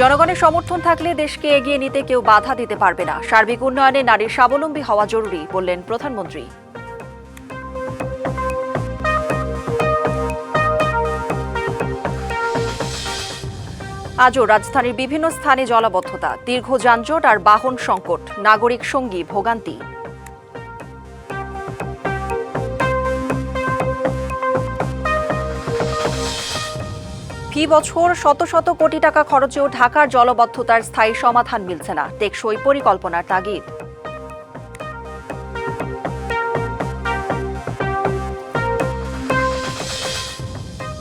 জনগণের সমর্থন থাকলে দেশকে এগিয়ে নিতে কেউ বাধা দিতে পারবে না। সার্বিক উন্নয়নে নারীর স্বাবলম্বী হওয়া জরুরি বললেন প্রধানমন্ত্রী। আজও রাজধানীর বিভিন্ন স্থানে জলাবদ্ধতা, দীর্ঘ যানজট আর বাহন সংকট, নাগরিক সঙ্গী ভোগান্তি। ফি বছর শত শত কোটি টাকা খরচেও ঢাকার জলাবদ্ধতার স্থায়ী সমাধান মিলছে না, টেকসই পরিকল্পনার তাগিদ।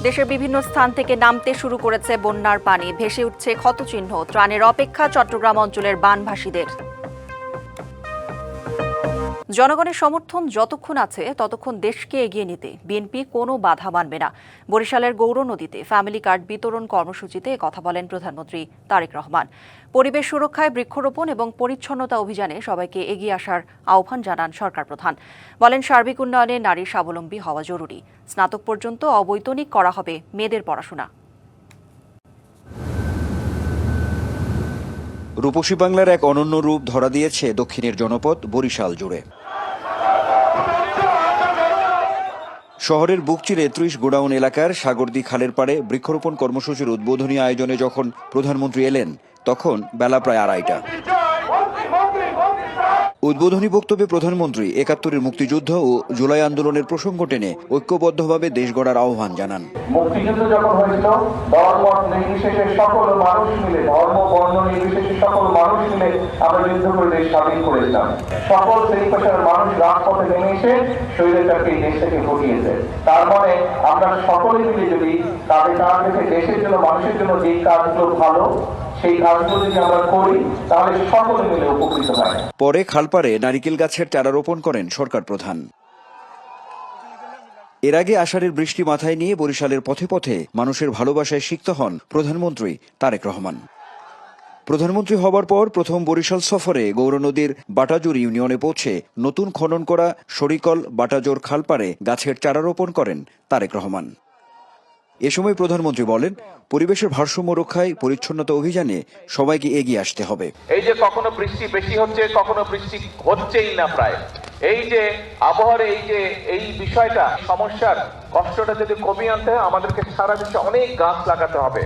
দেশের বিভিন্ন স্থান থেকে নামতে শুরু করেছে বন্যার পানি, ভেসে উঠছে ক্ষতচিহ্ন, ত্রাণের অপেক্ষা চট্টগ্রাম অঞ্চলের বানভাসীদের। জনগণের সমর্থন যতক্ষণ আছে ততক্ষণ দেশকে এগিয়ে নিতে বিএনপি কোনো বাধা মানবে না। বরিশালের গৌরনদীতে ফ্যামিলি কার্ড বিতরণ কর্মসূচিতে কথা বলেন প্রধানমন্ত্রী তারেক রহমান। পরিবেশ সুরক্ষায় বৃক্ষরোপণ এবং পরিচ্ছন্নতা অভিযানে সবাইকে এগিয়ে আসার আহ্বান জানান সরকার প্রধান। বলেন, সার্বিক উন্নয়নে নারীর স্বাবলম্বী হওয়া জরুরি। স্নাতক পর্যন্ত অবৈতনিক করা হবে মেয়েদের পড়াশোনা। রূপসী বাংলার এক অনন্য রূপ ধরা দিয়েছে দক্ষিণের জনপদ বরিশাল জুড়ে। শহরের বুক চিরে ৩০ গোডাউন এলাকার সাগরদী খালের পাড়ে বৃক্ষরোপণ কর্মসূচির উদ্বোধনী আয়োজনে যখন প্রধানমন্ত্রী এলেন তখন বেলা প্রায় ২:৩০। উদ্বোধনী বক্তব্যে প্রধানমন্ত্রী ৭১-এর মুক্তিযুদ্ধ ও জুলাই আন্দোলনের প্রসঙ্গ টেনে ঐক্যবদ্ধভাবে দেশ গড়ার আহ্বান জানান। মুক্তিযুদ্ধ যখন হয়েছিল, ধর্ম নির্বিশেষে সকল মানুষ মিলে, ধর্ম বর্ণ নির্বিশেষে সকল মানুষ মিলে আমরা যুদ্ধ করে দেশ স্বাধীন করেছিলাম। সকল শ্রেণী পেশার মানুষ রাজপথে নেমে এসে স্বৈরাচারকে এই দেশ থেকে হটিয়েছে। তার মানে আমরা সকলে মিলে যদি কাঁধে কাঁধ রেখে দেশের জন্য, মানুষের জন্য যে কাজগুলো ভালো সেই কাজগুলো যদি আমরা করি তাহলে সকলে মিলে উপকৃত হয়। পরে খালপাড়ে নারিকেল গাছের চারা রোপণ করেন সরকার প্রধান। এর আগে আষাঢ়ের বৃষ্টি মাথায় নিয়ে বরিশালের পথে পথে মানুষের ভালোবাসায় সিক্ত হন প্রধানমন্ত্রী তারেক রহমান। প্রধানমন্ত্রী হবার পর প্রথম বরিশাল সফরে গৌরনদীর বাটাজোর ইউনিয়নে পৌঁছে নতুন খনন করা শরিকল বাটাজোর খালপাড়ে গাছের চারা রোপণ করেন তারেক রহমান। এ সময় প্রধানমন্ত্রী বলেন, পরিবেশের ভারসাম্য রক্ষায় পরিচ্ছন্নতা অভিযানে সবাইকে এগিয়ে আসতে হবে। এই যে কখনো বৃষ্টি বেশি হচ্ছে, কখনো বৃষ্টি হচ্ছেই না, প্রায় এই যে আবহাওয়ার এই বিষয়টা, সমস্যার কষ্টটা যদি কমিয়ে আনতে হয় আমাদেরকে সারা দেশে অনেক গাছ লাগাতে হবে।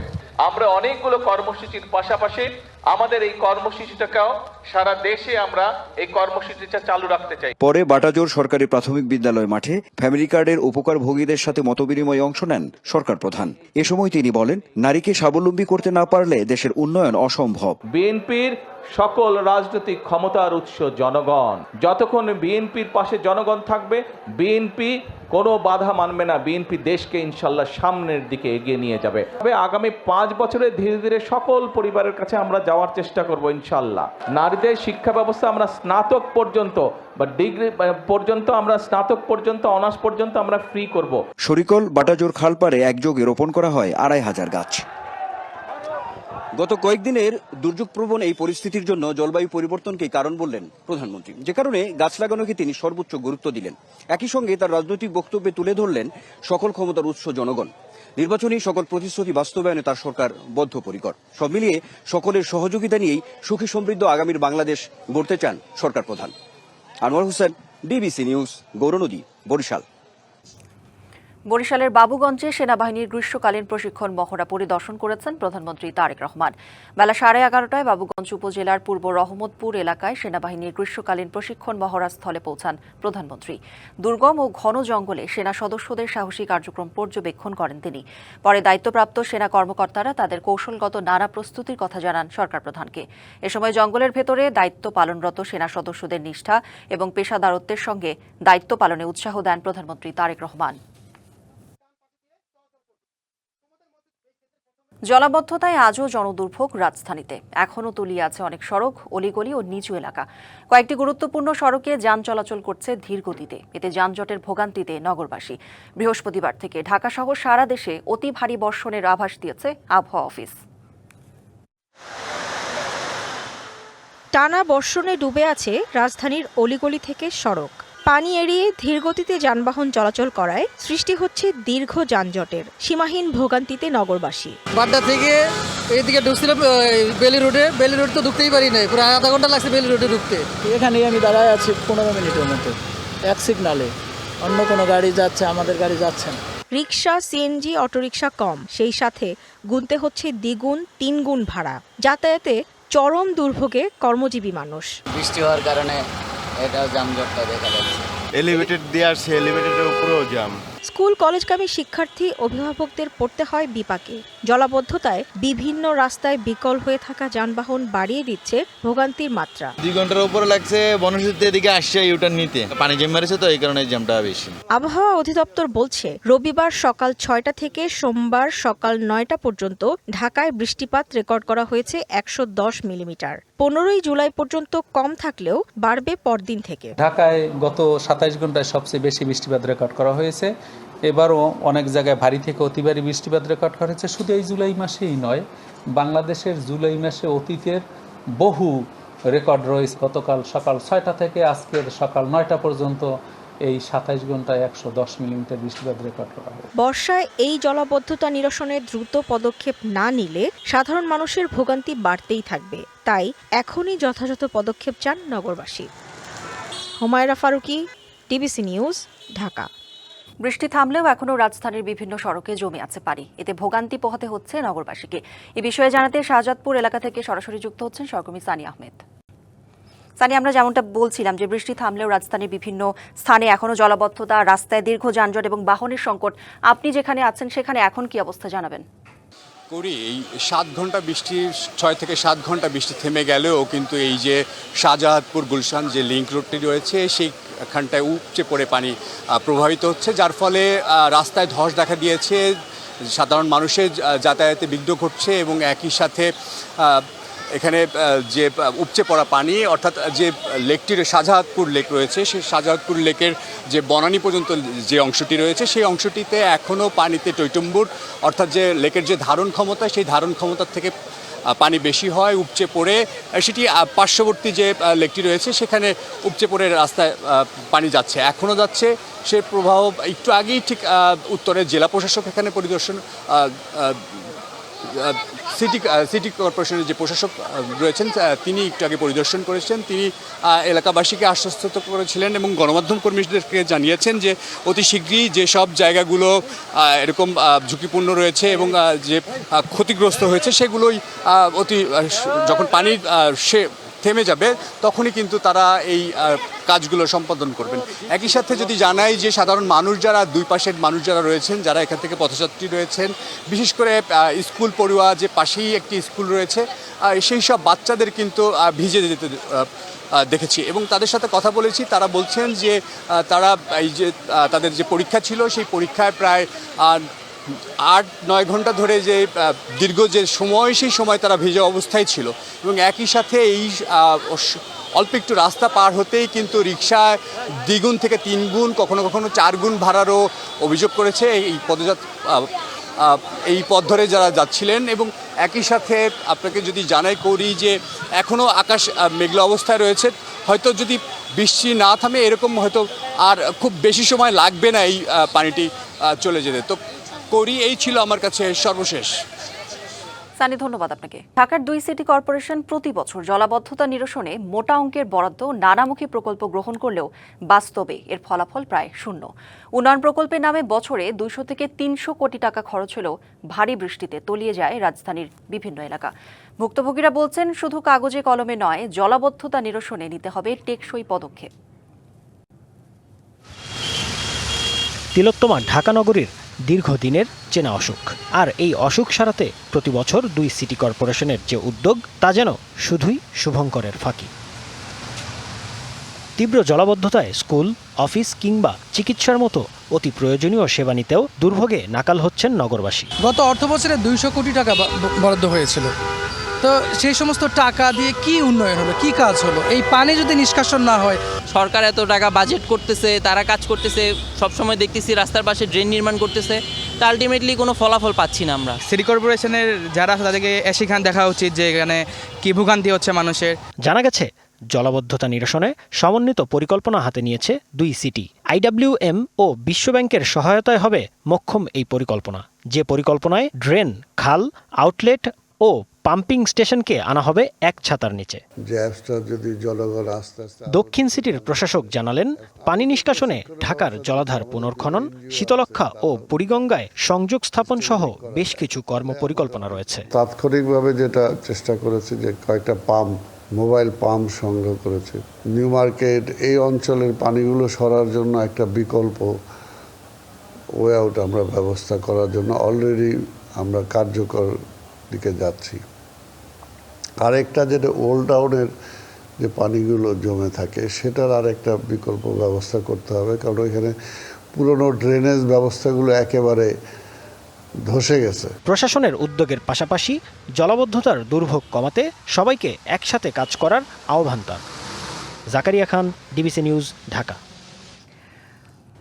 আমরা অনেকগুলো কর্মসূচির পাশাপাশি আমাদের এই কর্মসূচিটাকেও সারা দেশে আমরা এই কর্মসূচিটা চালু রাখতে চাই। পরে বাটাজোর সরকারি প্রাথমিক বিদ্যালয় মাঠে ফ্যামিলি কার্ডের উপকারভোগীদের সাথে মতবিনিময়ে অংশ নেন সরকার প্রধান। এ সময় তিনি বলেন, নারীকে স্বাবলম্বী করতে না পারলে দেশের উন্নয়ন অসম্ভব। বিএনপির সকল রাজনৈতিক ক্ষমতার উৎস জনগণ। যতক্ষণ বিএনপির পাশে জনগণ থাকবে, বিএনপি কোনো বাধা মানবে না। বিএনপি দেশকে ইনশাল্লাহ সামনের দিকে এগিয়ে নিয়ে যাবে। তবে আগামী ৫ বছরে ধীরে ধীরে সকল পরিবারের কাছে আমরা যাওয়ার চেষ্টা করব ইনশাল্লাহ। নারীদের শিক্ষা ব্যবস্থা আমরা স্নাতক পর্যন্ত বা ডিগ্রি পর্যন্ত, আমরা স্নাতক পর্যন্ত, অনার্স পর্যন্ত আমরা ফ্রি করব। শরিকল বাটাজোর খালপাড়ে একযোগে রোপণ করা হয় ২৫০০ গাছ। গত কয়েকদিনের দুর্যোগপ্রবণ এই পরিস্থিতির জন্য জলবায়ু পরিবর্তনকেই কারণ বললেন প্রধানমন্ত্রী, যে কারণে গাছ লাগানোকে তিনি সর্বোচ্চ গুরুত্ব দিলেন। একই সঙ্গে তার রাজনৈতিক বক্তব্যে তুলে ধরলেন সকল ক্ষমতার উৎস জনগণ। নির্বাচনী সকল প্রতিশ্রুতি বাস্তবায়নে তার সরকার বদ্ধপরিকর। সব মিলিয়ে সকলের সহযোগিতা নিয়েই সুখী সমৃদ্ধ আগামীর বাংলাদেশ গড়তে চান সরকার প্রধান। Anwar Hossain, DBC news, Gournadi, Barishal. বরিশালের বাবুগঞ্জে সেনাবাহিনীর গ্রীষ্মকালীন প্রশিক্ষণ মহড়া পরিদর্শন করেছেন প্রধানমন্ত্রী তারেক রহমান। বেলা 11:30টায় বাবুগঞ্জ উপজেলার পূর্ব রহমতপুর এলাকায় সেনাবাহিনীর গ্রীষ্মকালীন প্রশিক্ষণ মহড়া স্থলে পৌঁছান প্রধানমন্ত্রী। দুর্গম ও ঘন জঙ্গলে সেনা সদস্যদের সাহসী কার্যক্রম পর্যবেক্ষণ করেন তিনি। পরে দায়িত্বপ্রাপ্ত সেনা কর্মকর্তারা তাদের কৌশলগত নানা প্রস্তুতির কথা জানান সরকার প্রধানকে। এ সময় জঙ্গলের ভেতরে দায়িত্ব পালনরত সেনা সদস্যদের নিষ্ঠা এবং পেশাদারত্বের সঙ্গে দায়িত্ব পালনে উৎসাহ দেন প্রধানমন্ত্রী তারেক রহমান। জলাবদ্ধতায় আজও জনদুর্ভোগ রাজধানীতে। এখনও তলিয়ে আছে অনেক সড়ক, অলিগলি ও নিচু এলাকা। কয়েকটি গুরুত্বপূর্ণ সড়কে যান চলাচল করছে ধীর গতিতে। এতে যানজটের ভোগান্তিতে নগরবাসী। বৃহস্পতিবার থেকে ঢাকাসহ সারা দেশে অতি ভারী বর্ষণের আভাস দিয়েছে আবহাওয়া অফিস। টানা বর্ষণে ডুবে আছে রাজধানীর অলিগলি থেকে সড়ক। পানি এড়িয়ে ধীরগতিতে যানবাহন চলাচল করায় সৃষ্টি হচ্ছে দীর্ঘ যানজটের সীমাহীন ভোগান্তিতে নগরবাসী। বাড্ডা থেকে এইদিকে ঢুকছিলাম বেলি রোড তো ঢুকতেই পারি নাই, পুরো আধা ঘন্টা লাগছে বেলি রোডে ঢুকতে। এখানেই আমি দাঁড়ায় আছি 15 মিনিটের মতো, এক সিগনালে। অন্য কোনো গাড়ি যাচ্ছে, আমাদের গাড়ি যাচ্ছে না। রিকশা, সিএনজি, অটোরিকশা কম, সেই সাথে গুনতে হচ্ছে দ্বিগুণ 3 গুণ ভাড়া। যাতায়াতে চরম দুর্ভোগে কর্মজীবী মানুষ। বৃষ্টি হওয়ার কারণে এটা যানজটটা দেখা যাচ্ছে। এলিভেটেড দিয়ে আসছে, এলিভেটেডের উপরেও জ্যাম। স্কুল কলেজগামী শিক্ষার্থী অভিভাবকদের পড়তে হয় বিপাকে। জলাবদ্ধতায় বিভিন্ন রাস্তায় বিকল হয়ে থাকা যানবাহন বাড়িয়ে দিচ্ছে ভোগান্তির মাত্রা। 2 ঘন্টার উপরে লাগছে বনশ্রীতে এদিকে আসছে ইউটার্ন নিতে, পানি জমে মেরেছে তো এই কারণে জ্যামটা বেশি। আবহাওয়া অধিদপ্তর বলছে রবিবার সকাল 6টা থেকে সোমবার সকাল 9টা পর্যন্ত ঢাকায় বৃষ্টিপাত রেকর্ড করা হয়েছে 110 মিলিমিটার। 15ই জুলাই পর্যন্ত কম থাকলেও বাড়বে পরদিন থেকে। ঢাকায় গত 27 ঘন্টায় সবচেয়ে বেশি বৃষ্টিপাত রেকর্ড করা হয়েছে। এবারও অনেক জায়গায় ভারী থেকে অতি ভারী বৃষ্টিপাত রেকর্ড করা হয়েছে। শুধু এই জুলাই মাসেই নয়, বাংলাদেশের জুলাই মাসে অতীতের বহু রেকর্ড রয়েছে। গতকাল সকাল 6টা থেকে আজকের সকাল 9টা পর্যন্ত এই 27 ঘন্টায় 110 মিলিমিটার বৃষ্টিপাত রেকর্ড করা হয়। বর্ষায় এই জলাবদ্ধতা নিরসনে দ্রুত পদক্ষেপ না নিলে সাধারণ মানুষের ভোগান্তি বাড়তেই থাকবে। তাই এখনই যথাযথ পদক্ষেপ চান নগরবাসী। Humaira Faruki, DBC news, Dhaka. বৃষ্টি থামলেও এখনও রাজধানীর বিভিন্ন সড়কে জমে আছে পানি। এতে ভোগান্তি পোহাতে হচ্ছে নগরবাসীকে। এ বিষয়ে জানাতে শাহজাদপুর এলাকা থেকে সরাসরি যুক্ত হচ্ছেন সহকর্মী সানি আহমেদ। সানি, আমরা যেমনটা বলছিলাম যে বৃষ্টি থামলেও রাজধানীর বিভিন্ন স্থানে এখনও জলাবদ্ধতা, রাস্তায় দীর্ঘ যানজট এবং বাহনের সংকট। আপনি যেখানে আছেন সেখানে এখন কি অবস্থা জানাবেন? এই 7 ঘন্টা বৃষ্টি, 6 থেকে 7 ঘন্টা বৃষ্টি থেমে গেলেও কিন্তু এই যে শাহজাহাদপুর গুলশান যে লিংক রোডটি রয়েছে সেইখানটায় উপচে পড়ে পানি প্রভাবিত হচ্ছে, যার ফলে রাস্তায় ধস দেখা দিয়েছে, সাধারণ মানুষের যাতায়াতে বিঘ্ন ঘটছে এবং একই সাথে এখানে যে উপচে পড়া পানি, অর্থাৎ যে লেকটির শাহজাহাদপুর লেক রয়েছে, সেই শাহজাহাদপুর লেকের যে বনানী পর্যন্ত যে অংশটি রয়েছে সেই অংশটিতে এখনও পানিতে টইটুম্বুর, অর্থাৎ যে লেকের যে ধারণ ক্ষমতা সেই ধারণ ক্ষমতার থেকে পানি বেশি হয়, উপচে পড়ে সেটি পার্শ্ববর্তী যে লেকটি রয়েছে সেখানে উপচে পড়ে রাস্তায় পানি যাচ্ছে, এখনও যাচ্ছে। সে প্রভাব একটু আগেই ঠিক উত্তরের জেলা প্রশাসক এখানে পরিদর্শন, সিটি কর্পোরেশনের যে প্রশাসক রয়েছেন তিনি একটু আগে পরিদর্শন করেছেন। তিনি এলাকাবাসীকে আশ্বস্ত করেছিলেন এবং গণমাধ্যম কর্মীদেরকে জানিয়েছেন যে অতি শীঘ্রই যে সব জায়গাগুলো এরকম ঝুঁকিপূর্ণ রয়েছে এবং যে ক্ষতিগ্রস্ত হয়েছে সেগুলোই যখন পানি থেমে যাবে তখনই কিন্তু তারা এই কাজগুলো সম্পাদন করবেন। একই সাথে যদি জানাই যে সাধারণ মানুষ যারা, দুই পাশের মানুষ যারা রয়েছেন, যারা এখান থেকে পথযাত্রী রয়েছেন, বিশেষ করে স্কুল পড়ুয়া, যে পাশেই একটি স্কুল রয়েছে, সেই সব বাচ্চাদের কিন্তু ভিজে যেতে দেখেছি এবং তাদের সাথে কথা বলেছি। তারা বলছেন যে তারা এই যে তাদের যে পরীক্ষা ছিল সেই পরীক্ষায় প্রায় 8-9 ঘন্টা ধরে যে দীর্ঘ যে সময়, সেই সময় তারা ভিজে অবস্থায় ছিল এবং একই সাথে এই অল্প একটু রাস্তা পার হতেই কিন্তু রিকশায় 2 গুণ থেকে 3 গুণ, কখনো কখনো 4 গুণ ভাড়ারও অভিযোগ করেছে এই পথ ধরে যারা যাচ্ছিলেন। এবং একই সাথে আপনাকে যদি জানাই করি যে এখনও আকাশ মেঘলা অবস্থায় রয়েছে, হয়তো যদি বৃষ্টি না থামে এরকম হয়তো আর খুব বেশি সময় লাগবে না এই পানিটি চলে যেতে। তো এই ছিল আমার কাছে সর্বশেষ। সানি, ধন্যবাদ আপনাকে। ঢাকার 2 সিটি কর্পোরেশন প্রতি বছর জলাবদ্ধতা নিরসনে মোটা অঙ্কের বরাদ্দ, নানামুখী প্রকল্প গ্রহণ করলেও বাস্তবে এর ফলাফল প্রায় শূন্য। উন্নয়ন প্রকল্পের নামে বছরে 200 থেকে 300 কোটি টাকা খরচ হলেও ভারী বৃষ্টিতে তলিয়ে যায় রাজধানীর বিভিন্ন এলাকা। ভুক্তভোগীরা বলছেন, শুধু কাগজে কলমে নয়, জলাবদ্ধতা নিরসনে নিতে হবে টেকসই পদক্ষেপ। তিলোত্তমা ঢাকা নগরীর দীর্ঘদিনের চেনা অসুখ, আর এই অসুখ সারাতে প্রতি বছর 2 সিটি কর্পোরেশনের যে উদ্যোগ তা যেন শুধুই শুভঙ্করের ফাঁকি। তীব্র জলাবদ্ধতায় স্কুল, অফিস কিংবা চিকিৎসার মতো অতি প্রয়োজনীয় সেবা নিতেও দুর্ভোগে নাকাল হচ্ছেন নগরবাসী। গত অর্থবছরে 200 কোটি টাকা বরাদ্দ হয়েছিল, তো সেই সমস্ত টাকা দিয়ে কি উন্নয়ন হলো, কি কাজ হলো? এই পানি যদি নিষ্কাশন না হয়, সরকার এত টাকা বাজেট করতেছে, তারা কাজ করতেছে, সবসময় দেখতেছি রাস্তার পাশে ড্রেন নির্মাণ করতেছে, তা আলটিমেটলি কোনো ফলাফল পাচ্ছি না আমরা। সিটি কর্পোরেশনের যারা তাদেরকে এসেখানে দেখা উচিত যে এখানে কি ভোগান্তি হচ্ছে মানুষের। জানা গেছে জলাবদ্ধতা নিরসনে সমন্বিত পরিকল্পনা হাতে নিয়েছে দুই সিটি। IWM ও বিশ্বব্যাংকের সহায়তায় হবে মোক্ষম এই পরিকল্পনা, যে পরিকল্পনায় ড্রেন, খাল, আউটলেট ও পাম্পিং স্টেশনকে আনা হবে এক ছাতার নিচে। দক্ষিণ সিটির প্রশাসক জানালেন, পানি নিষ্কাশনে ঢাকার জলাধার পুনর্খনন, শীতলক্ষা ও বুড়িগঙ্গায় সংযোগ স্থাপন সহ বেশ কিছু কর্মপরিকল্পনা রয়েছে। তাৎক্ষণিকভাবে যেটা চেষ্টা করেছে যে কয়েকটা মোবাইল পাম্প সংগ্রহ করেছে। নিউ মার্কেট এই অঞ্চলের পানিগুলো সরার জন্য একটা বিকল্প ওয়ে আউট আমরা ব্যবস্থা করার জন্য অলরেডি আমরা কার্যকর দিকে যাচ্ছি। আরেকটা যেটা ওল্ড টাউনের যে পানিগুলো জমে থাকে সেটার আরেকটা বিকল্প ব্যবস্থা করতে হবে, কারণ এখানে পুরনো ড্রেনেজ ব্যবস্থাগুলো একেবারে ধসে গেছে। প্রশাসনের উদ্যোগের পাশাপাশি জলাবদ্ধতার দুর্ভোগ কমাতে সবাইকে একসাথে কাজ করার আহ্বান তার। জাকারিয়া খান, ডিবিসি নিউজ, ঢাকা।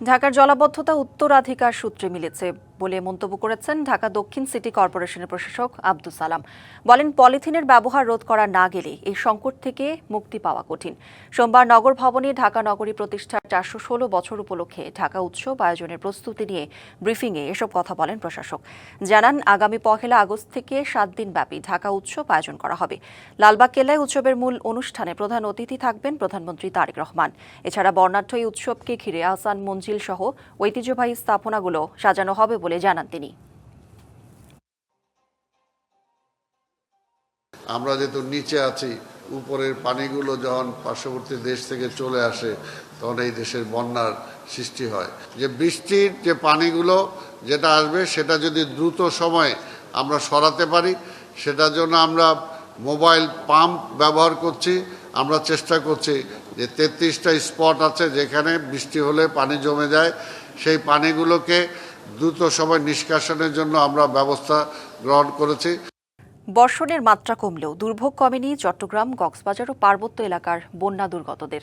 ঢাকার জলাবদ্ধতা উত্তরাধিকার সূত্রে মিলেছে বলে মন্তব্য করেছেন ঢাকা দক্ষিণ সিটি কর্পোরেশনের প্রশাসক আব্দুল সালাম। বলেন, পলিথিনের ব্যবহার রোধ করা না গেলে এই সংকট থেকে মুক্তি পাওয়া কঠিন। সোমবার নগর ভবনে ঢাকা নগরী প্রতিষ্ঠার 416 বছর উপলক্ষে ঢাকা উৎসব আয়োজনের প্রস্তুতি নিয়ে ব্রিফিংয়ে এসব কথা বলেন প্রশাসক। জানান, আগামী 1 আগস্ট থেকে 7 দিন ব্যাপী ঢাকা উৎসব আয়োজন করা হবে। লালবাগ কেল্লায় উৎসবের মূল অনুষ্ঠানে প্রধান অতিথি থাকবেন প্রধানমন্ত্রী তারেক রহমান। এছাড়া বর্ণাঢ্য এই উৎসবকে ঘিরে আহসান মঞ্জিল সহ ঐতিহ্যবাহী স্থাপনাগুলো সাজানো হবে বলে জানান তিনি। আমরা যেহেতু নিচে আছি, উপরের পানিগুলো যখন পার্শ্ববর্তী দেশ থেকে চলে আসে তখন এই দেশের বন্যার সৃষ্টি হয়। যে বৃষ্টির যে পানিগুলো যেটা আসবে সেটা যদি দ্রুত সময়ে আমরা সরাতে পারি, সেটার জন্য আমরা মোবাইল পাম্প ব্যবহার করছি। আমরা চেষ্টা করছি যে 33টা স্পট আছে যেখানে বৃষ্টি হলে পানি জমে যায়, সেই পানিগুলোকে দ্রুত সময় নিষ্কাশনের জন্য আমরা ব্যবস্থা গ্রহণ করেছি। বর্ষণের মাত্রা কমলেও দুর্ভোগ কমেনি চট্টগ্রাম, কক্সবাজার ও পার্বত্য এলাকার বন্যা দুর্গতদের।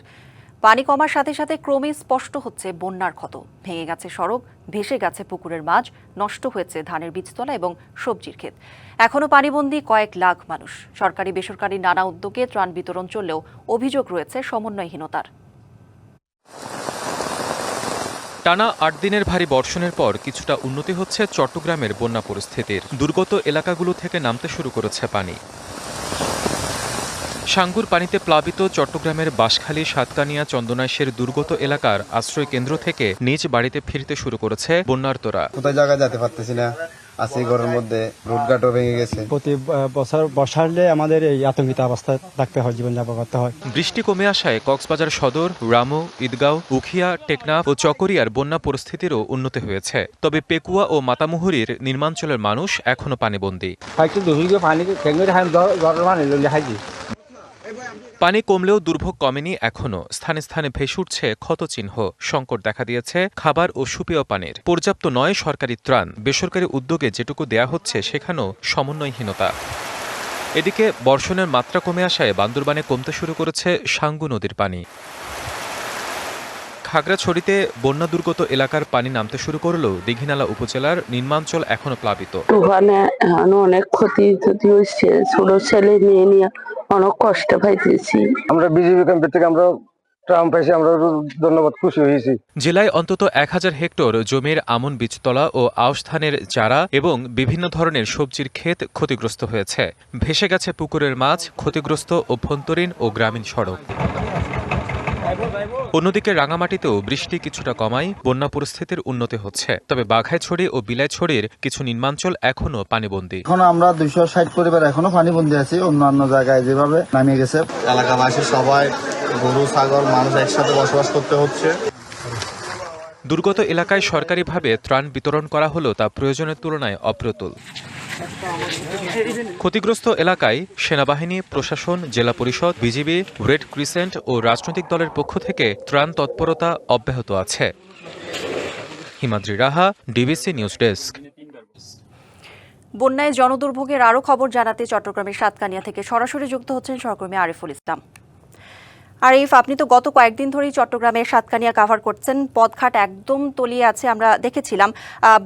পানি কমার সাথে সাথে ক্রমেই স্পষ্ট হচ্ছে বন্যার ক্ষত। ভেঙে গেছে সড়ক, ভেসে গেছে পুকুরের মাছ, নষ্ট হয়েছে ধানের বীজতলা এবং সবজির ক্ষেত। এখনও পানিবন্দী কয়েক লাখ মানুষ। সরকারি বেসরকারি নানা উদ্যোগে ত্রাণ বিতরণ চললেও অভিযোগ রয়েছে সমন্বয়হীনতার। টানা 8 দিনের ভারী বর্ষণের পর কিছুটা উন্নতি হচ্ছে চট্টগ্রামের বন্যা পরিস্থিতির। দুর্গত এলাকাগুলো থেকে নামতে শুরু করেছে পানি। সাঙ্গুর পানিতে প্লাবিত চট্টগ্রামের বাঁশখালী, সাতকানিয়া, চন্দনাইশের দুর্গত এলাকার আশ্রয় কেন্দ্র থেকে নিজ বাড়িতে ফিরতে শুরু করেছে বন্যার্তরা। কোথায় জায়গায় যেতে পারতেছি না, আছি ঘরের মধ্যে, রোডঘাটও ভেঙে গেছে। প্রতি বছর বর্ষা হলে আমাদের এই আতঙ্কিত অবস্থায় থাকতে হয়, জীবনযাপন করতে হয়। বৃষ্টি কমে আসায় কক্সবাজার সদর, রামু, ঈদগাঁও, উখিয়া, টেকনাফ ও চকরিয়ার বন্যা পরিস্থিতিরও উন্নতি হয়েছে। তবে পেকুয়া ও মাতামুহুরীর নির্মাঞ্চলের মানুষ এখনো পানিবন্দী। পানি কমলেও দুর্ভোগ কমেনি এখনো। স্থানে স্থানে ভেসে উঠছে ক্ষতচিহ্ন। সংকট দেখা দিয়েছে খাবার ও সুপেয় পানির। পর্যাপ্ত নয় সরকারি ত্রাণ। বেসরকারি উদ্যোগে যেটুকু দেয়া হচ্ছে সেখানেও সমন্বয়হীনতা। এদিকে বর্ষণের মাত্রা কমে আসায় বান্দরবানে কমতে শুরু করেছে সাঙ্গু নদীর পানি। খাগড়াছড়িতে বন্যা দুর্গত এলাকার পানি নামতে শুরু করলেও দীঘিনালা উপজেলার নিম্নাঞ্চল এখনো প্লাবিত। অনেক ক্ষতি হয়েছে, ছোট ছেলে মেয়ে নিয়ে অনেক কষ্ট পাইতেছি। আমরা বিজেপি ক্যাম্পের থেকে আমরা ত্রাণ পাইছি, আমরা ধন্যবাদ, খুশি হয়েছি। জেলায় অন্তত 1000 হেক্টর জমির আমন বীজতলা ও আউশ ধানের চারা এবং বিভিন্ন ধরনের সবজির ক্ষেত ক্ষতিগ্রস্ত হয়েছে। ভেসে গেছে পুকুরের মাছ, ক্ষতিগ্রস্ত অভ্যন্তরীণ ও গ্রামীণ সড়ক। অন্যদিকে রাঙামাটিতেও বৃষ্টি কিছুটা কমায় বন্যা পরিস্থিতির উন্নতি হচ্ছে। তবে বাঘাইছড়ি ও বিলাইছড়ির কিছু নিম্নাঞ্চল এখনো পানিবন্দী। এখনো আমরা 260 পরিবার এখনো পানিবন্দী আছি। অন্যান্য জায়গায় যেভাবে নামিয়ে গেছে, এলাকাবাসী সবাই গরু ছাগল মানুষ একসাথে বসবাস করতে হচ্ছে। দুর্গত এলাকায় সরকারিভাবে ত্রাণ বিতরণ করা হলেও তা প্রয়োজনের তুলনায় অপ্রতুল। ক্ষতিগ্রস্ত এলাকায় সেনাবাহিনী, প্রশাসন, জেলা পরিষদ, বিজিবি, রেড ক্রিসেন্ট ও রাজনৈতিক দলের পক্ষ থেকে ত্রাণ তৎপরতা অব্যাহত আছে। হিমাদ্রি রাহা, ডিবিসি নিউজ ডেস্ক। বন্যায় জনদুর্ভোগের আরও খবর জানাতে চট্টগ্রামের সাতকানিয়া থেকে সরাসরি যুক্ত হচ্ছেন সহকর্মী আরিফুল ইসলাম। আরিফ, আপনি তো গত কয়েকদিন ধরেই চট্টগ্রামের সাতকানিয়া কাভার করছেন। পথঘাট একদম তলিয়ে আছে, আমরা দেখেছিলাম।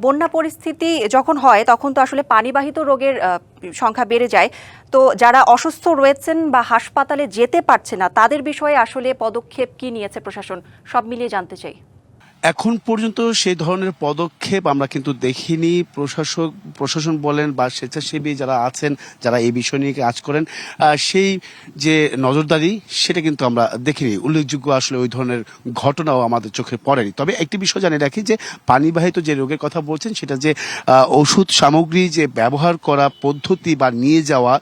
বন্যা পরিস্থিতি যখন হয় তখন তো আসলে পানিবাহিত রোগের সংখ্যা বেড়ে যায়। তো যারা অসুস্থ রয়েছেন বা হাসপাতালে যেতে পারছে না, তাদের বিষয়ে আসলে পদক্ষেপ কি নিয়েছে প্রশাসন, সব মিলিয়ে জানতে চাই। এখন পর্যন্ত সেই ধরনের পদক্ষেপ আমরা কিন্তু দেখিনি। প্রশাসন বলেন বা স্বেচ্ছাসেবী যারা আছেন, যারা এই বিষয় নিয়ে কাজ করেন, সেই যে নজরদারি সেটা কিন্তু আমরা দেখিনি। উল্লেখযোগ্য আসলে ওই ধরনের ঘটনাও আমাদের চোখে পড়েনি। তবে একটি বিষয় জানিয়ে রাখি যে পানিবাহিত যে রোগের কথা বলছেন, সেটা যে ওষুধ সামগ্রী যে ব্যবহার করা পদ্ধতি বা নিয়ে যাওয়া,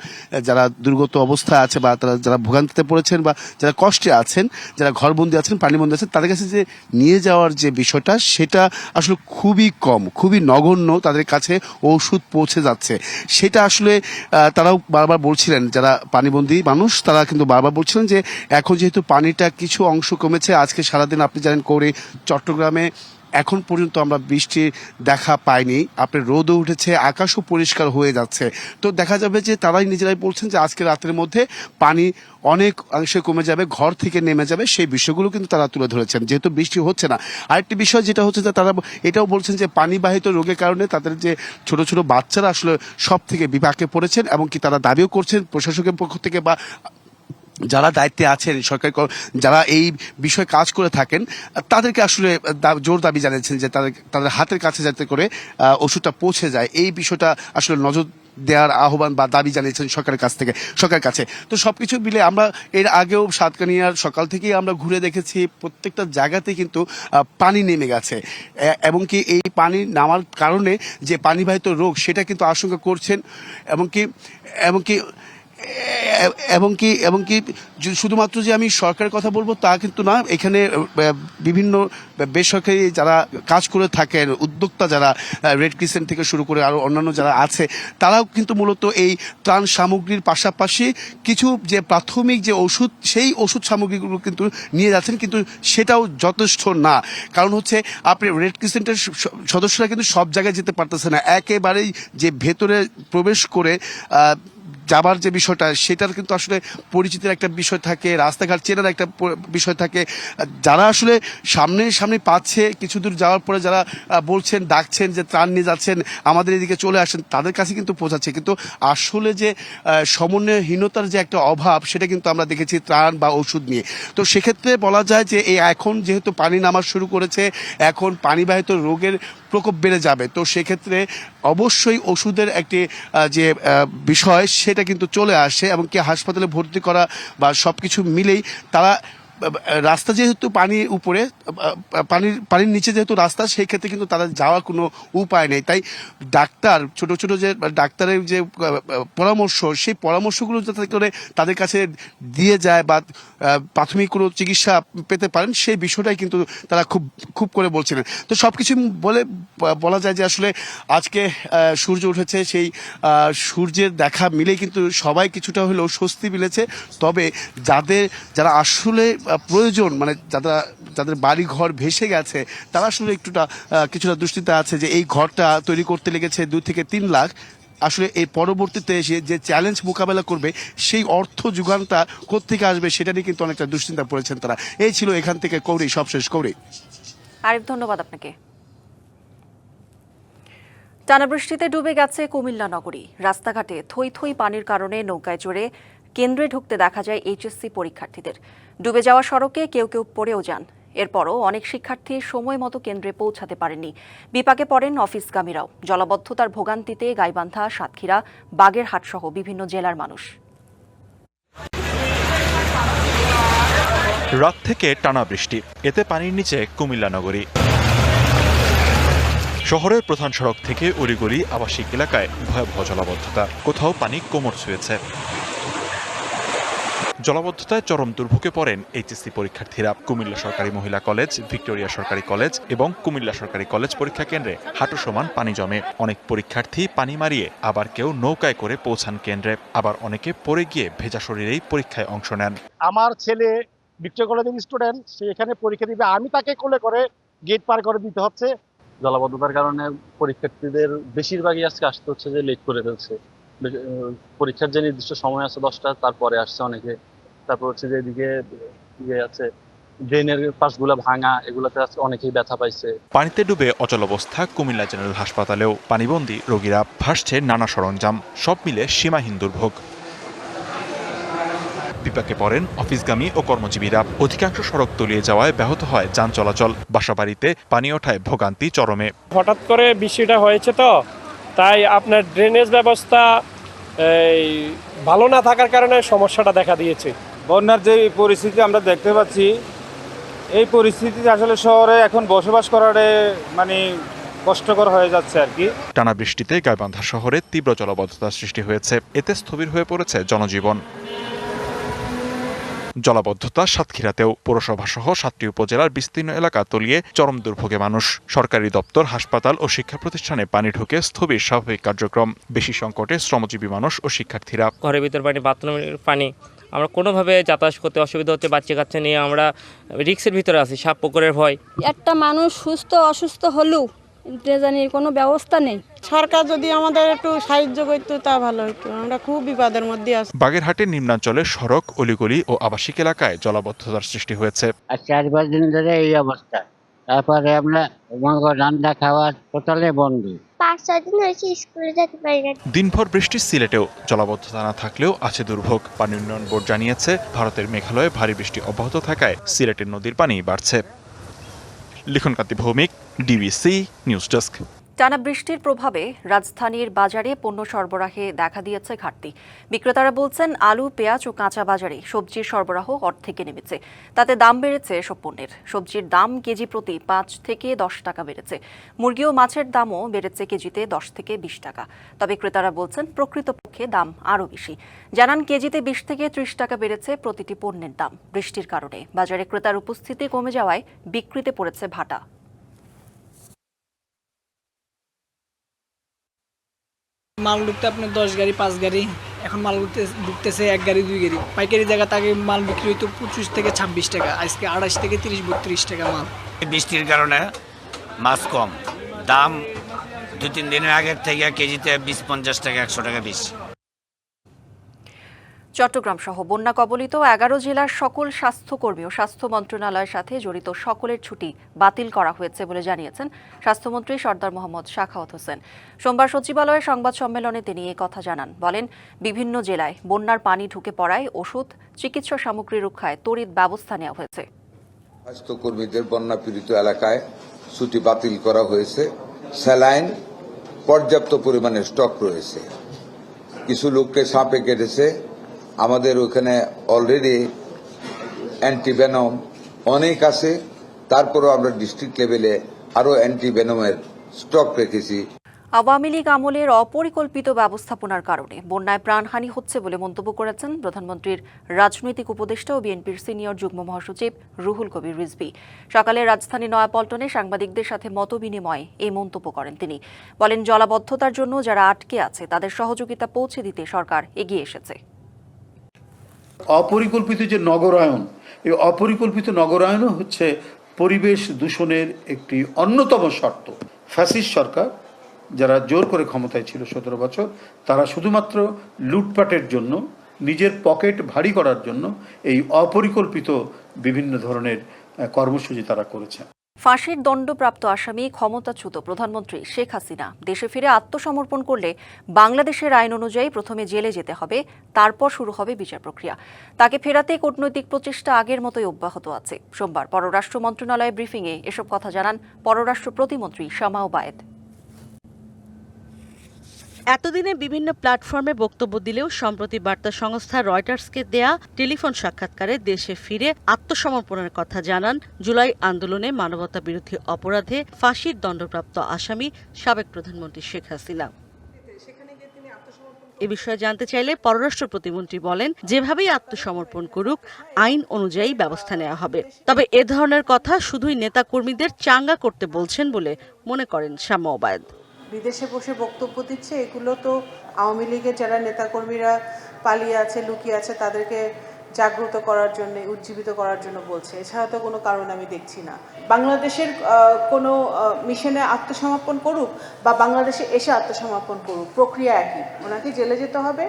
যারা দুর্গত অবস্থায় আছে বা তারা যারা ভোগান্তিতে পড়েছেন বা যারা কষ্টে আছেন, যারা ঘরবন্দি আছেন, পানিবন্দি আছেন, তাদের কাছে যে নিয়ে যাওয়ার যে বিষয়টা সেটা আসলে খুবই কম, খুবই নগণ্য তাদের কাছে ওষুধ পৌঁছে যাচ্ছে। সেটা আসলে তারাও বারবার বলছিলেন, যারা পানিবন্দী মানুষ তারা কিন্তু বারবার বলছিলেন যে এখন যেহেতু পানিটা কিছু অংশ কমেছে, আজকে সারাদিন আপনি জানেন করে চট্টগ্রামে এখন পর্যন্ত আমরা বৃষ্টি দেখা পাইনি, আপনার রোদও উঠেছে, আকাশও পরিষ্কার হয়ে যাচ্ছে। তো দেখা যাবে যে তারাই নিজেরাই বলছেন যে আজকে রাতের মধ্যে পানি অনেক অংশে কমে যাবে, ঘর থেকে নেমে যাবে। সেই বিষয়গুলো কিন্তু তারা তুলে ধরেছেন, যেহেতু বৃষ্টি হচ্ছে না। আরেকটি বিষয় যেটা হচ্ছে যে তারা এটাও বলছেন যে পানিবাহিত রোগের কারণে তাদের যে ছোট ছোট বাচ্চারা আসলে সব থেকে বিপাকে পড়েছেন, এবং কি তারা দাবিও করছেন প্রশাসকের পক্ষ থেকে বা যারা দায়িত্বে আছেন সরকারি, যারা এই বিষয়ে কাজ করে থাকেন, তাদেরকে আসলে জোর দাবি জানিয়েছেন যে তাদের হাতের কাছে যাতে করে ওষুধটা পৌঁছে যায়। এই বিষয়টা আসলে নজর দেওয়ার আহ্বান বা দাবি জানিয়েছেন সরকারের কাছে। তো সবকিছু মিলে আমরা এর আগেও সাতকানিয়ার সকাল থেকেই আমরা ঘুরে দেখেছি, প্রত্যেকটা জায়গাতে কিন্তু পানি নেমে গেছে, এবং কি এই পানি নামার কারণে যে পানিবাহিত রোগ সেটা কিন্তু আশঙ্কা করছেন, এবং কি শুধুমাত্র যে আমি সরকারের কথা বলবো তা কিন্তু না। এখানে বিভিন্ন বেসরকারি যারা কাজ করে থাকেন, উদ্যোক্তা যারা, রেড ক্রিসেন্ট থেকে শুরু করে আরো অন্যান্য যারা আছে, তারাও কিন্তু মূলত এই ত্রাণ সামগ্রীর পাশাপাশি কিছু যে প্রাথমিক যে ওষুধ, সেই ওষুধ সামগ্রীগুলো কিন্তু নিয়ে যাচ্ছেন, কিন্তু সেটাও যথেষ্ট না। কারণ হচ্ছে আপনি রেড ক্রিসেন্টের সদস্যরা কিন্তু সব জায়গায় যেতে পারতেছে না, একেবারেই যে ভেতরে প্রবেশ করে যাবার যে বিষয়টা, সেটার কিন্তু আসলে পরিচিতির একটা বিষয় থাকে, রাস্তাঘাট চেনার একটা বিষয় থাকে। যারা আসলে সামনে পাচ্ছে, কিছু দূর যাওয়ার পরে যারা বলছেন, ডাকছেন যে ত্রাণ নিয়ে যাচ্ছেন, আমাদের এদিকে চলে আসেন, তাদের কাছে কিন্তু পৌঁছাচ্ছে। কিন্তু আসলে যে সমন্বয়হীনতার যে একটা অভাব, সেটা কিন্তু আমরা দেখেছি ত্রাণ বা ওষুধ নিয়ে। তো সেক্ষেত্রে বলা যায় যে এই এখন যেহেতু পানি নামা শুরু করেছে, এখন পানিবাহিত রোগের প্রকোপ বেড়ে যাবে। তো সেক্ষেত্রে অবশ্যই ওষুধের একটি যে বিষয় সেটা কিন্তু চলে আসে, এবং কি হাসপাতালে ভর্তি করা বা সবকিছু মিলেই তারা রাস্তা যেহেতু পানির উপরে, পানির নিচে যেহেতু রাস্তা, সেই ক্ষেত্রে কিন্তু তাদের যাওয়ার কোনো উপায় নেই। তাই ডাক্তার, ছোট ছোট যে ডাক্তারের যে পরামর্শ, সেই পরামর্শগুলো যাতে করে তাদের কাছে দিয়ে যায় বা প্রাথমিক কোনো চিকিৎসা পেতে পারেন, সেই বিষয়টাই কিন্তু তারা খুব করে বলছিলেন। তো সবকিছু বলা যায় যে আসলে আজকে সূর্য উঠেছে, সেই সূর্যের দেখা মিলেই কিন্তু সবাই কিছুটা হলেও স্বস্তি মিলেছে। তবে যারা আসলে প্রয়োজন, মানে যাদের বাড়ি ঘর ভেসে গেছে, তারা আসলে কিছুটা দুশ্চিন্তা আছে যে এই ঘরটা তৈরি করতে লেগেছে 2 থেকে 3 লাখ। আসলে এই পরবর্তীতে এসে যে চ্যালেঞ্জ মোকাবেলা করবে, সেই অর্থ যোগানটা কোত্থেকে আসবে, সেটা নিয়ে কিন্তু অনেকটা দুশ্চিন্তা পড়েছেন তারা। এই ছিল এখান থেকে কৌরি, সবশেষ কৌরি। আরিফ, ধন্যবাদ আপনাকে। টানা বৃষ্টিতে ডুবে গেছে কুমিল্লা নগরী। রাস্তাঘাটে থই থই পানির কারণে নৌকায় চড়ে কেন্দ্রে ঢুকতে দেখা যায় এইচএসসি পরীক্ষার্থীদের। ডুবে যাওয়া সড়কে কেউ পড়েও যান। এরপরও অনেক শিক্ষার্থী সময় মতো কেন্দ্রে পৌঁছাতে পারেননি। বিপাকে পড়েন অফিসগামীরাও। জলাবদ্ধতার ভোগান্তিতে গাইবান্ধা, সাতক্ষীরা, বাগেরহাট সহ বিভিন্ন জেলার মানুষ। রাত থেকে টানা বৃষ্টি, এতে পানির নিচে কুমিল্লা নগরী। শহরের প্রধান সড়ক থেকে অলিগলি, আবাসিক এলাকায় ভয়াবহ জলাবদ্ধতা, কোথাও পানি কোমর ছুঁয়েছে। জলাবদ্ধতায় চরম দুর্ভোগে পড়েন এইচএসসি পরীক্ষার্থীরা। কুমিল্লা সরকারি মহিলা কলেজ, ভিক্টোরিয়া সরকারি কলেজ এবং কুমিল্লা সরকারি কলেজ পরীক্ষা কেন্দ্রে হাঁটু সমান পানি জমে। অনেক পরীক্ষার্থী পানি মারিয়ে, আবার কেউ নৌকায় করে পৌঁছান কেন্দ্রে, আবার অনেকে পড়ে গিয়ে ভেজা শরীরেই পরীক্ষায় অংশ নেন। আমার ছেলে ভিক্টোরিয়া কলেজের স্টুডেন্ট, সে এখানে পরীক্ষা দিবে, আমি তাকে কোলে করে গেট পার করে দিতে হচ্ছে। জলাবদ্ধতার কারণে পরীক্ষার্থীদের বেশিরভাগই আজকে আসতে হচ্ছে যে লেট করে ফেলছে। পরীক্ষার যে নির্দিষ্ট সময় আছে 10টা, তারপরে আসছে অনেকে। তারপর হচ্ছে যে এদিকে ইয়ে আছে ড্রেনের পাশগুলো ভাঙা, এগুলোতে আজকে অনেকেই ব্যথা পাইছে। পানিতে ডুবে অচল অবস্থা কুমিল্লা জেনারেল হাসপাতালেও। পানিবন্দী রোগীরা, ভাসছে নানা সরঞ্জাম, সব মিলে সীমাহীন দুর্ভোগ। বিপাকে পড়েন অফিসগামী ও কর্মজীবীরা। অধিকাংশ সড়ক তলিয়ে যাওয়ায় ব্যাহত হয় যান চলাচল। বাসাবাড়িতে পানি ওঠায় ভোগান্তি চরমে। হঠাৎ করে বৃষ্টিটা হয়েছে, তো তাই আপনার ড্রেনেজ ব্যবস্থা ভালো না থাকার কারণে সমস্যাটা দেখা দিয়েছে। বন্যার যে পরিস্থিতি আমরা দেখতে পাচ্ছি, এই পরিস্থিতিতে আসলে শহরে এখন বসবাস করাটা মানে কষ্টকর হয়ে যাচ্ছে আর কি। টানা বৃষ্টিতে গাইবান্ধা শহরে তীব্র জলাবদ্ধতার সৃষ্টি হয়েছে। এতে স্থবির হয়ে পড়েছে জনজীবন। জলাবদ্ধতা সাতক্ষীরাতেও। পৌরসভা সহ 7টি উপজেলার বিস্তীর্ণ এলাকা তলিয়ে চরম দুর্ভোগে মানুষ। সরকারি দপ্তর, হাসপাতাল ও শিক্ষা প্রতিষ্ঠানে পানি ঢুকে স্থবির স্বাভাবিক কার্যক্রম। বেশি সংকটে শ্রমজীবী মানুষ ও শিক্ষার্থীরা। ঘরের ভিতর পানি, বাথরুমের পানি, আমরা কোনোভাবে যাতায়াত করতে অসুবিধা হচ্ছে। বাচ্চা কাচ্চা নিয়ে আমরা রিক্সের ভিতরে আছি, সাপ পুকুরের ভয়। একটা মানুষ সুস্থ অসুস্থ হলেও ড্রেজানির কোনো ব্যবস্থা নেই। সরকার যদি আমাদের একটু সাহায্য করতো তা ভালো হতো, আমরা খুব বিপদের মধ্যে আছি। বাগেরহাটের নিম্নাঞ্চলে সড়ক, অলিগলি ও আবাসিক এলাকায় জলাবদ্ধতার সৃষ্টি হয়েছে। 4-5 দিন ধরে এই অবস্থা। তারপরে আমরা রান্না খাওয়া টোটালি বন্ধ। 5-6 দিন হয়েছে স্কুলে যেতে পারি না। দিনভর বৃষ্টি সিলেটেও। জলাবদ্ধতা না থাকলেও আছে দুর্ভোগ। পানি উন্নয়ন বোর্ড জানিয়েছে, ভারতের মেঘালয়ে ভারী বৃষ্টি অব্যাহত থাকায় সিলেটের নদীর পানি বাড়ছে। লিখনকান্তি ভৌমিক, ডিবিসি নিউজ ডেস্ক। টানা বৃষ্টির প্রভাবে রাজধানীর বাজারে পণ্য সরবরাহে দেখা দিয়েছে ঘাটতি। বিক্রেতারা বলছেন, আলু, পেঁয়াজ ও কাঁচা বাজারে সবজির সরবরাহ অর্ধেকে নেমেছে। তাতে দাম বেড়েছে এসব পণ্যের। সবজির দাম কেজি প্রতি 5 থেকে 10 টাকা বেড়েছে। মুরগি ও মাছের দামও বেড়েছে কেজিতে 10 থেকে 20 টাকা। তবে ক্রেতারা বলছেন, প্রকৃতপক্ষে দাম আরও বেশি। জানান, কেজিতে 20 থেকে 30 টাকা বেড়েছে প্রতিটি পণ্যের দাম। বৃষ্টির কারণে বাজারে ক্রেতার উপস্থিতি কমে যাওয়ায় বিক্রিতে পড়েছে ভাটা। মাল ঢুকতে আপনার 10 গাড়ি 5 গাড়ি, এখন মাল ঢুকতেছে 1 গাড়ি 2 গাড়ি। পাইকারি জায়গা তাকে মাল বিক্রি হইতো 25 থেকে 26 টাকা, আজকে 28 থেকে 30-32 টাকা মাল। বৃষ্টির কারণে মাছ কম, দাম 2-3 দিনের আগের থেকে কেজিতে 20-50 টাকা 100 টাকা বেশি। চট্টগ্রাম সহ বন্যা কবলিত 11 জেলার সকল স্বাস্থ্যকর্মী ও স্বাস্থ্য মন্ত্রণালয়ের সাথে জড়িত সকলের ছুটি বাতিল করা হয়েছে বলে জানিয়েছেন স্বাস্থ্যমন্ত্রী সরদার মোহাম্মদ সাখাওয়াত হোসেন। সোমবার সচিবালয়ের সংবাদ সম্মেলনে তিনি এ কথা জানান। বলেন, বিভিন্ন জেলায় বন্যার পানি ঢুকে পড়ায় ওষুধ, চিকিৎসা সামগ্রী রক্ষায় তড়িৎ ব্যবস্থা নেওয়া হয়েছে। স্বাস্থ্যকর্মীদের বন্যা পীড়িত এলাকায় ছুটি বাতিল করা হয়েছে। স্যালাইন পর্যাপ্ত পরিমাণে স্টক রয়েছে। কিছু লোককে সাপে কেটেছে। আমাদের ওখানে অলরেডি অ্যান্টিভেনম অনেক আছে, তারপরেও আমরা ডিস্ট্রিক্ট লেভেলে আরও অ্যান্টিভেনমের স্টক রেখেছি। আওয়ামী লীগ আমলের অপরিকল্পিত ব্যবস্থাপনার কারণে বন্যায় প্রাণহানি হচ্ছে বলে মন্তব্য করেছেন প্রধানমন্ত্রীর রাজনৈতিক উপদেষ্টা ও বিএনপির সিনিয়র যুগ্ম মহাসচিব রুহুল কবির রিজভী। সকালে রাজধানী নয়াপল্টনে সাংবাদিকদের সাথে মতবিনিময়ে এই মন্তব্য করেন তিনি। বলেন, জলাবদ্ধতার জন্য যারা আটকে আছে তাদের সহযোগিতা পৌঁছে দিতে সরকার এগিয়ে এসেছে। অপরিকল্পিত যে নগরায়ন, এই অপরিকল্পিত নগরায়নও হচ্ছে পরিবেশ দূষণের একটি অন্যতম শর্ত। ফ্যাসিস্ট সরকার যারা জোর করে ক্ষমতায় ছিল 17 বছর, তারা শুধুমাত্র লুটপাটের জন্য, নিজের পকেট ভারী করার জন্য এই অপরিকল্পিত বিভিন্ন ধরনের কর্মসূচি তারা করেছে। ফাঁসির দণ্ডপ্রাপ্ত আসামি ক্ষমতাচ্যুত প্রধানমন্ত্রী শেখ হাসিনা দেশে ফিরে আত্মসমর্পণ করলে বাংলাদেশের আইন অনুযায়ী প্রথমে জেলে যেতে হবে, তারপর শুরু হবে বিচার প্রক্রিয়া। তাকে ফেরাতে কূটনৈতিক প্রচেষ্টা আগের মতোই অব্যাহত আছে। সোমবার পররাষ্ট্র মন্ত্রণালয়ের ব্রিফিংয়ে এসব কথা জানান পররাষ্ট্র প্রতিমন্ত্রী শামা ওবায়েদ। এতদিনে বিভিন্ন প্ল্যাটফর্মে বক্তব্য দিলেও সম্প্রতি বার্তা সংস্থা রয়টার্সকে দেয়া টেলিফোন সাক্ষাৎকারে দেশে ফিরে আত্মসমর্পণের কথা জানান জুলাই আন্দোলনে মানবতা বিরোধী অপরাধে ফাঁসির দণ্ডপ্রাপ্ত আসামি সাবেক প্রধানমন্ত্রী শেখ হাসিনা। এ বিষয়ে জানতে চাইলে পররাষ্ট্র প্রতিমন্ত্রী বলেন, যেভাবেই আত্মসমর্পণ করুক আইন অনুযায়ী ব্যবস্থা নেওয়া হবে। তবে এ ধরনের কথা শুধুই নেতাকর্মীদের চাঙ্গা করতে বলছেন বলে মনে করেন শামা ওবায়েদ। বিদেশে বসে বক্তব্য দিচ্ছে, এগুলো তো আওয়ামী লীগের যারা নেতাকর্মীরা পালিয়ে আছে, লুকিয়ে আছে, তাদেরকে জাগ্রত করার জন্য, উজ্জীবিত করার জন্য বলছে। এছাড়া তো কোনো কারণ আমি দেখছি না। বাংলাদেশের কোনো মিশনে আত্মসমর্পণ করুক বা বাংলাদেশে এসে আত্মসমর্পণ করুক, প্রক্রিয়া একই। ওনাকে জেলে যেতে হবে,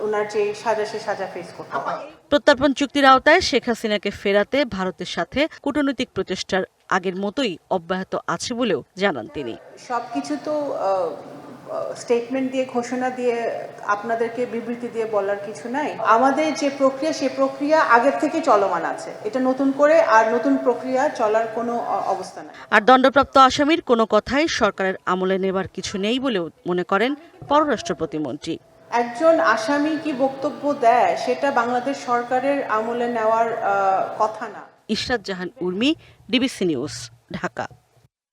ওনার যে সাজা সে সাজা ফেস করতে হয়। প্রত্যর্পণ চুক্তির আওতায় শেখ হাসিনাকে ফেরাতে ভারতের সাথে কূটনৈতিক প্রচেষ্টার আগের মতোই অব্যাহত আছে বলেও জানান তিনি। সবকিছু তো স্টেটমেন্ট দিয়ে ঘোষণা দিয়ে আপনাদেরকে বিবৃতি দিয়ে বলার কিছু নাই। আমাদের যে প্রক্রিয়া সে প্রক্রিয়া আগের থেকে চলমান আছে, এটা নতুন করে আর নতুন প্রক্রিয়া চলার কোনো অবস্থা নাই। আর দণ্ডপ্রাপ্ত আসামির কোনো কথাই সরকারের আমলে নেবার কিছু নেই বলেও মনে করেন পররাষ্ট্র প্রতিমন্ত্রী। একজন আসামি কি বক্তব্য দেয় সেটা বাংলাদেশ সরকারের আমলে নেওয়ার কথা না। ইশরাত জাহান উর্মি, ডিবিসি নিউজ, ঢাকা।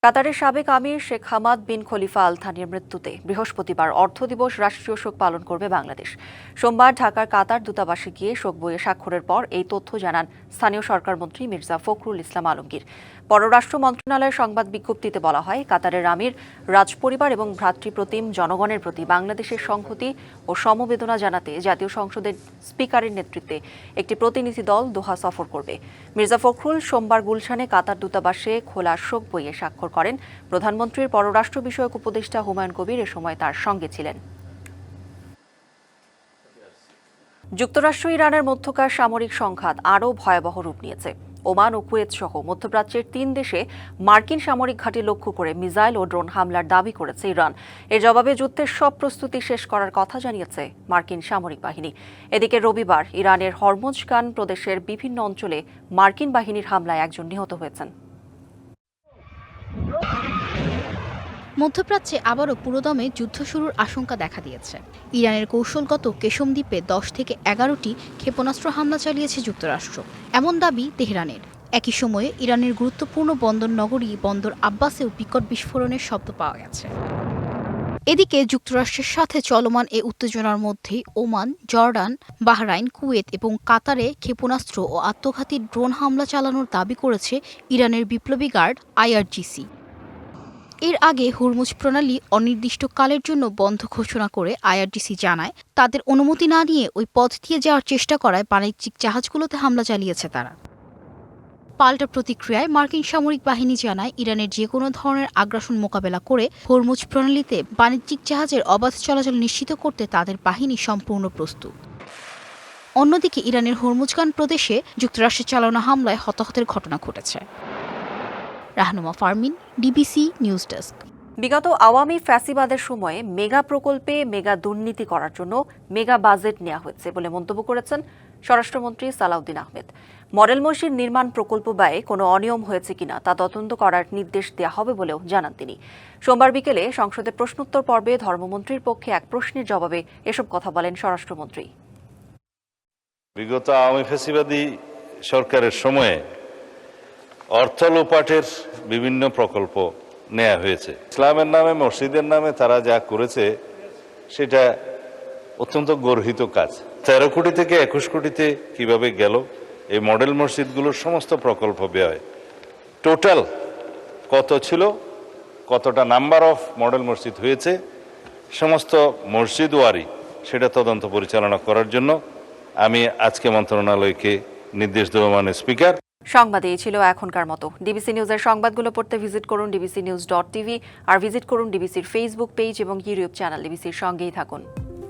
কাতারের সাবেক আমির শেখ হামাদ বিন খলিফা আল থানির মৃত্যুতে বৃহস্পতিবার অর্থ দিবস রাষ্ট্রীয় শোক পালন করবে বাংলাদেশ। সোমবার ঢাকার কাতার দূতাবাসে গিয়ে শোক বইয়ে স্বাক্ষরের পর এই তথ্য জানান স্থানীয় সরকারমন্ত্রী মির্জা ফখরুল ইসলাম আলমগীর। পররাষ্ট্র মন্ত্রণালয়ের সংবাদ বিজ্ঞপ্তিতে বলা হয়, কাতারের আমির রাজপরিবার এবং ভ্রাতৃপ্রতিম জনগণের প্রতি বাংলাদেশের সংহতি ও সমবেদনা জানাতে জাতীয় সংসদের স্পিকারের নেতৃত্বে একটি প্রতিনিধি দল দোহা সফর করবে। মির্জা ফখরুল সোমবার গুলশানে কাতার দূতাবাসে খোলা শোক বইয়ে স্বাক্ষর করেন। প্রধানমন্ত্রীর পররাষ্ট্র বিষয়ক উপদেষ্টা হুমায়ুন কবির এ সময় তার সঙ্গে ছিলেন। যুক্তরাষ্ট্র ইরানের মধ্যকার সামরিক সংঘাত আরও ভয়াবহ রূপ নিয়েছে। ওমান ও কুয়েত সহ মধ্যপ্রাচ্যের 3 দেশে মার্কিন সামরিক ঘাঁটি লক্ষ্য করে মিসাইল ও ড্রোন হামলার দাবি করেছে ইরান। এর জবাবে যুদ্ধের সব প্রস্তুতি শেষ করার কথা জানিয়েছে মার্কিন সামরিক বাহিনী। এদিকে রবিবার ইরানের হরমুজগান প্রদেশের বিভিন্ন অঞ্চলে মার্কিন বাহিনীর হামলায় একজন নিহত হয়েছেন। মধ্যপ্রাচ্যে আবারও পুরোদমে যুদ্ধ শুরুর আশঙ্কা দেখা দিয়েছে। ইরানের কৌশলগত কেশম দ্বীপে 10 থেকে 11টি ক্ষেপণাস্ত্র হামলা চালিয়েছে যুক্তরাষ্ট্র, এমন দাবি তেহরানের। একই সময়ে ইরানের গুরুত্বপূর্ণ বন্দর নগরী বন্দর আব্বাসেও বিকট বিস্ফোরণের শব্দ পাওয়া গেছে। এদিকে যুক্তরাষ্ট্রের সাথে চলমান এ উত্তেজনার মধ্যেই ওমান, জর্ডান, বাহরাইন, কুয়েত এবং কাতারে ক্ষেপণাস্ত্র ও আত্মঘাতী ড্রোন হামলা চালানোর দাবি করেছে ইরানের বিপ্লবী গার্ড IRGC। এর আগে হরমুজ প্রণালী অনির্দিষ্টকালের জন্য বন্ধ ঘোষণা করে IRGC জানায়, তাদের অনুমতি না নিয়ে ওই পথ দিয়ে যাওয়ার চেষ্টা করায় বাণিজ্যিক জাহাজগুলোতে হামলা চালিয়েছে তারা। পাল্টা প্রতিক্রিয়ায় মার্কিন সামরিক বাহিনী জানায়, ইরানের যে কোনো ধরনের আগ্রাসন মোকাবেলা করে হরমুজ প্রণালীতে বাণিজ্যিক জাহাজের অবাধ চলাচল নিশ্চিত করতে তাদের বাহিনী সম্পূর্ণ প্রস্তুত। অন্যদিকে ইরানের হরমুজগান প্রদেশে যুক্তরাষ্ট্রের চালানো হামলায় হতাহতের ঘটনা ঘটেছে। Rahnuma Fermin, DBC news desk. বিগত আওয়ামী ফ্যাসিবাদের সময়ে মেগা প্রকল্পে মেগা দুর্নীতি করার জন্য মেগা বাজেট নেওয়া হয়েছে বলে মন্তব্য করেছেন স্বরাষ্ট্রমন্ত্রী সালাউদ্দিন আহমেদ। মডেল মসজিদ নির্মাণ প্রকল্প ব্যয়ে কোনো অনিয়ম হয়েছে কিনা তা তদন্ত করার নির্দেশ দেওয়া হবে বলেও জানান তিনি। সোমবার বিকেলে সংসদে প্রশ্নোত্তর পর্বে ধর্মমন্ত্রীর পক্ষে এক প্রশ্নের জবাবে এসব কথা বলেন স্বরাষ্ট্রমন্ত্রী। বিগত আওয়ামী ফ্যাসিবাদী সরকারের সময়ে অর্থ লোপাটের বিভিন্ন প্রকল্প নেওয়া হয়েছে। ইসলামের নামে, মসজিদের নামে তারা যা করেছে সেটা অত্যন্ত গর্হিত কাজ। 13 কোটি থেকে 21 কোটিতে কিভাবে গেল এই মডেল মসজিদগুলোর সমস্ত প্রকল্প ব্যয় টোটাল কত ছিল, কতটা নাম্বার অফ মডেল মসজিদ হয়েছে, সমস্ত মসজিদ ওয়ারি সেটা তদন্ত পরিচালনা করার জন্য আমি আজকে মন্ত্রণালয়কে নির্দেশ দেব মাননীয় স্পিকার। সংবাদ এই ছিল এখনকার মতো। ডিবিসি নিউজের সংবাদগুলো পড়তে ভিজিট করুন dbcnews.tv আর ভিজিট করুন ডিবিসির ফেসবুক পেজ এবং ইউটিউব চ্যানেল। ডিবিসির সঙ্গেই থাকুন।